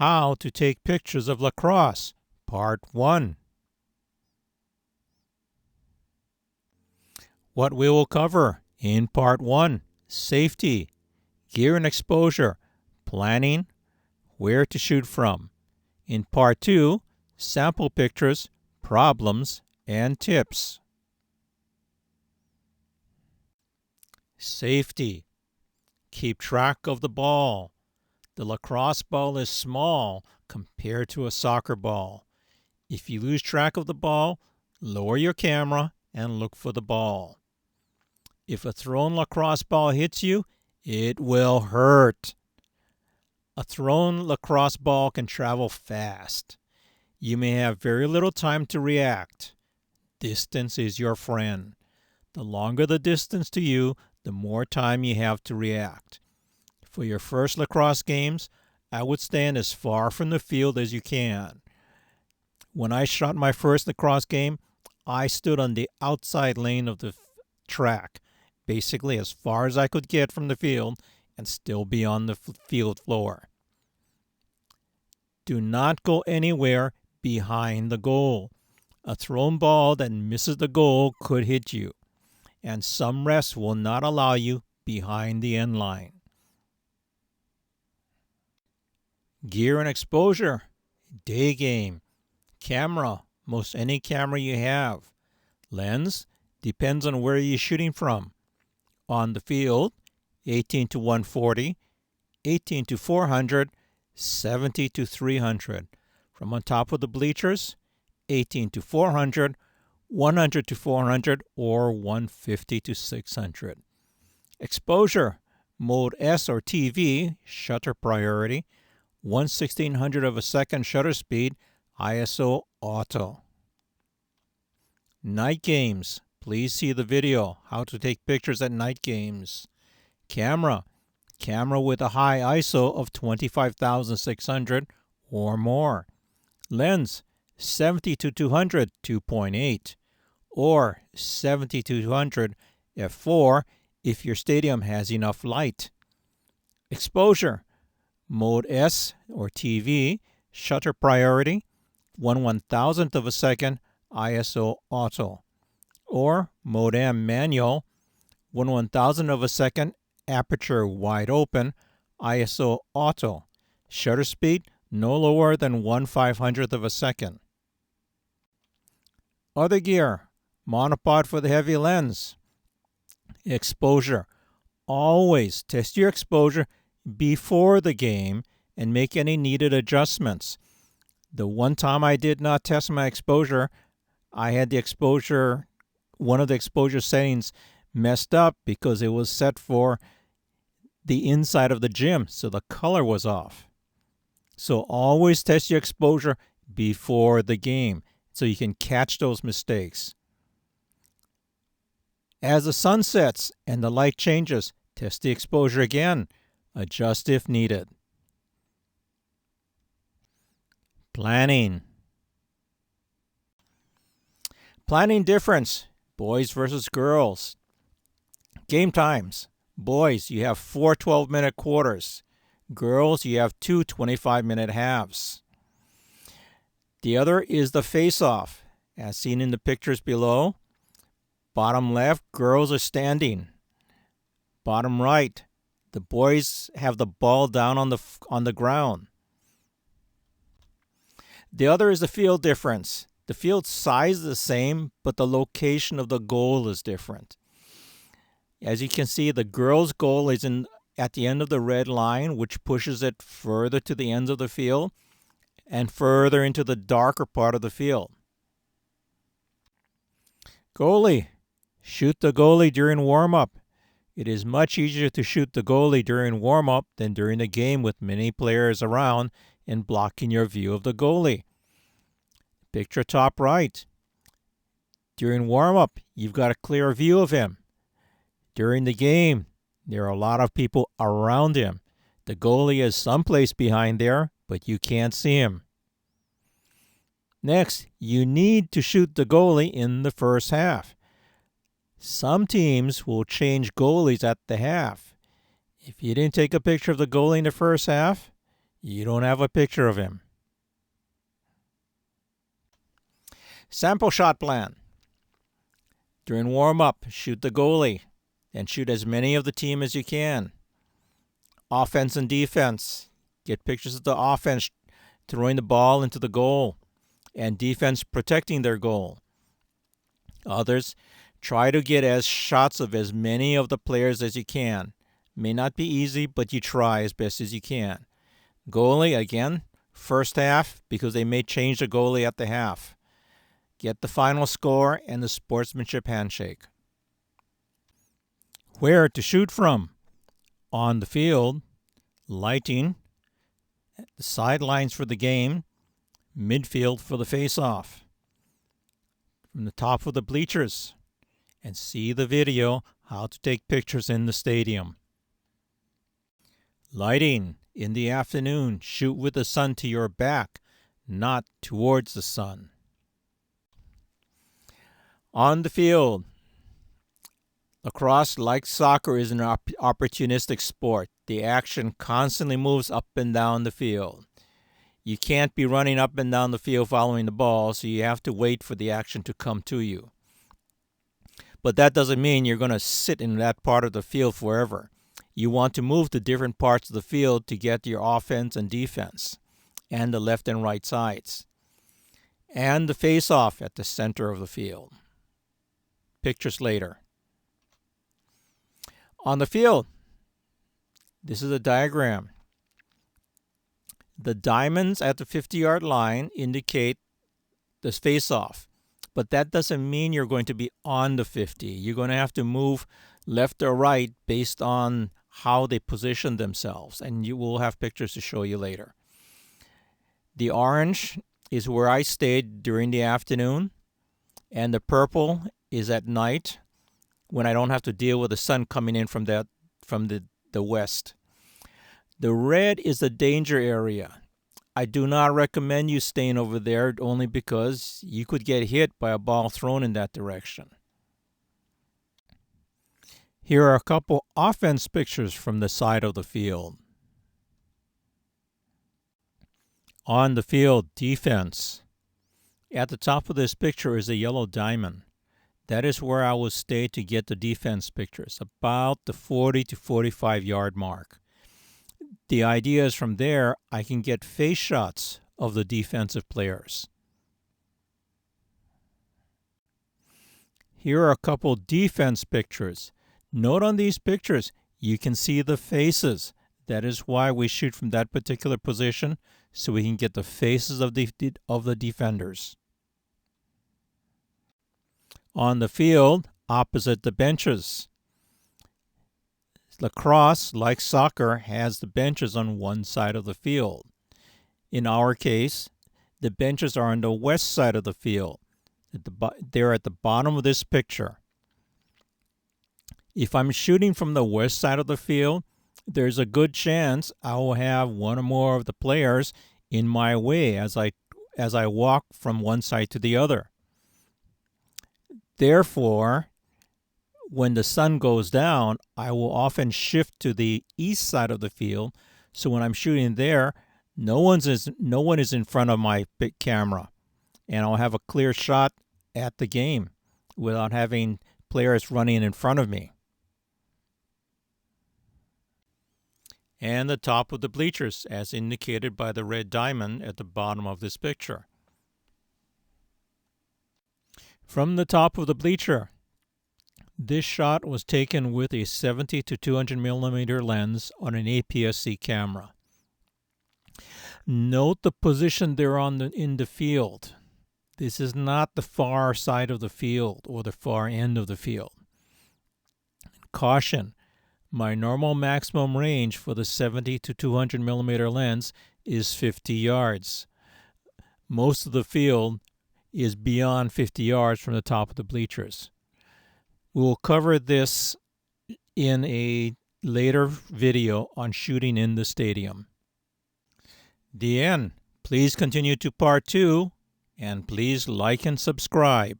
How to take pictures of lacrosse, Part 1. What we will cover in Part 1: safety, gear and exposure, planning, where to shoot from. In Part 2, sample pictures, problems, and tips. Safety. Keep track of the ball. The lacrosse ball is small compared to a soccer ball. If you lose track of the ball, lower your camera and look for the ball. If a thrown lacrosse ball hits you, it will hurt. A thrown lacrosse ball can travel fast. You may have very little time to react. Distance is your friend. The longer the distance to you, the more time you have to react. For your first lacrosse games, I would stand as far from the field as you can. When I shot my first lacrosse game, I stood on the outside lane of the track, basically as far as I could get from the field and still be on the field floor. Do not go anywhere behind the goal. A thrown ball that misses the goal could hit you, and some refs will not allow you behind the end line. Gear and exposure. Day game. Camera. Most any camera you have. Lens. Depends on where you're shooting from. On the field, 18 to 140, 18 to 400, 70 to 300. From on top of the bleachers, 18 to 400, 100 to 400, or 150 to 600. Exposure. Mode S or TV, shutter priority, 1/1600 of a second shutter speed, ISO auto. Night games. Please see the video, how to take pictures at night games. Camera. Camera with a high ISO of 25,600 or more. Lens. 70 to 200, 2.8. Or 70 to 200 f4 if your stadium has enough light. Exposure. Mode S or TV, shutter priority, 1/1000th of a second, ISO auto. Or Mode M manual, 1/1000th of a second, aperture wide open, ISO auto. Shutter speed no lower than 1/500th of a second. Other gear. Monopod for the heavy lens. Exposure. Always test your exposure before the game and make any needed adjustments. The one time I did not test my exposure, I had one of the exposure settings messed up because it was set for the inside of the gym, so the color was off. So always test your exposure before the game so you can catch those mistakes. As the sun sets and the light changes, test the exposure again. Adjust if needed. Planning. Planning difference. Boys versus girls. Game times. Boys, you have 4 12-minute quarters. Girls, you have 2 25-minute halves. The other is the face-off. As seen in the pictures below. Bottom left, girls are standing. Bottom right, the boys have the ball down on the ground. The other is the field difference. The field size is the same, but the location of the goal is different. As you can see, the girls' goal is at the end of the red line, which pushes it further to the ends of the field and further into the darker part of the field. Goalie. Shoot the goalie during warm-up. It is much easier to shoot the goalie during warm-up than during the game with many players around and blocking your view of the goalie. Picture top right. During warm-up, you've got a clear view of him. During the game, there are a lot of people around him. The goalie is someplace behind there, but you can't see him. Next, you need to shoot the goalie in the first half. Some teams will change goalies at the half. If you didn't take a picture of the goalie in the first half, You don't have a picture of him. Sample shot plan. During warm-up, shoot the goalie and shoot as many of the team as you can. Offense and defense. Get pictures of the offense throwing the ball into the goal and defense protecting their goal. Others, try to get shots of as many of the players as you can. May not be easy, but you try as best as you can. Goalie, again, first half, because they may change the goalie at the half. Get the final score and the sportsmanship handshake. Where to shoot from? On the field, lighting, the sidelines for the game, midfield for the face-off. From the top of the bleachers, and see the video how to take pictures in the stadium. Lighting in the afternoon, shoot with the sun to your back, not towards the sun. On the field, lacrosse, like soccer, is an opportunistic sport. The action constantly moves up and down the field. You can't be running up and down the field following the ball, so you have to wait for the action to come to you. But that doesn't mean you're going to sit in that part of the field forever. You want to move to different parts of the field to get your offense and defense, and the left and right sides, and the face-off at the center of the field. Pictures later. On the field, this is a diagram. The diamonds at the 50-yard line indicate the face-off, but that doesn't mean you're going to be on the 50. You're going to have to move left or right based on how they position themselves, and you will have pictures to show you later. The orange is where I stayed during the afternoon, and the purple is at night when I don't have to deal with the sun coming in from the west. The red is the danger area. I do not recommend you staying over there only because you could get hit by a ball thrown in that direction. Here are a couple offense pictures from the side of the field. On the field, defense. At the top of this picture is a yellow diamond. That is where I will stay to get the defense pictures, about the 40 to 45 yard mark. The idea is from there I can get face shots of the defensive players. Here are a couple defense pictures. Note on these pictures, you can see the faces. That is why we shoot from that particular position, so we can get the faces of the defenders. On the field, opposite the benches. Lacrosse, like soccer, has the benches on one side of the field. In our case, the benches are on the west side of the field. They're at the bottom of this picture. If I'm shooting from the west side of the field, there's a good chance I will have one or more of the players in my way as I walk from one side to the other. Therefore, when the sun goes down, I will often shift to the east side of the field. So when I'm shooting there, no one is in front of my big camera, and I'll have a clear shot at the game without having players running in front of me. And the top of the bleachers, as indicated by the red diamond at the bottom of this picture. From the top of the bleacher, this shot was taken with a 70 to 200 millimeter lens on an APS-C camera. Note the position they're on in the field. This is not the far side of the field or the far end of the field. Caution, my normal maximum range for the 70 to 200 millimeter lens is 50 yards. Most of the field is beyond 50 yards from the top of the bleachers. We will cover this in a later video on shooting in the stadium. The end. Please continue to part 2, and please like and subscribe.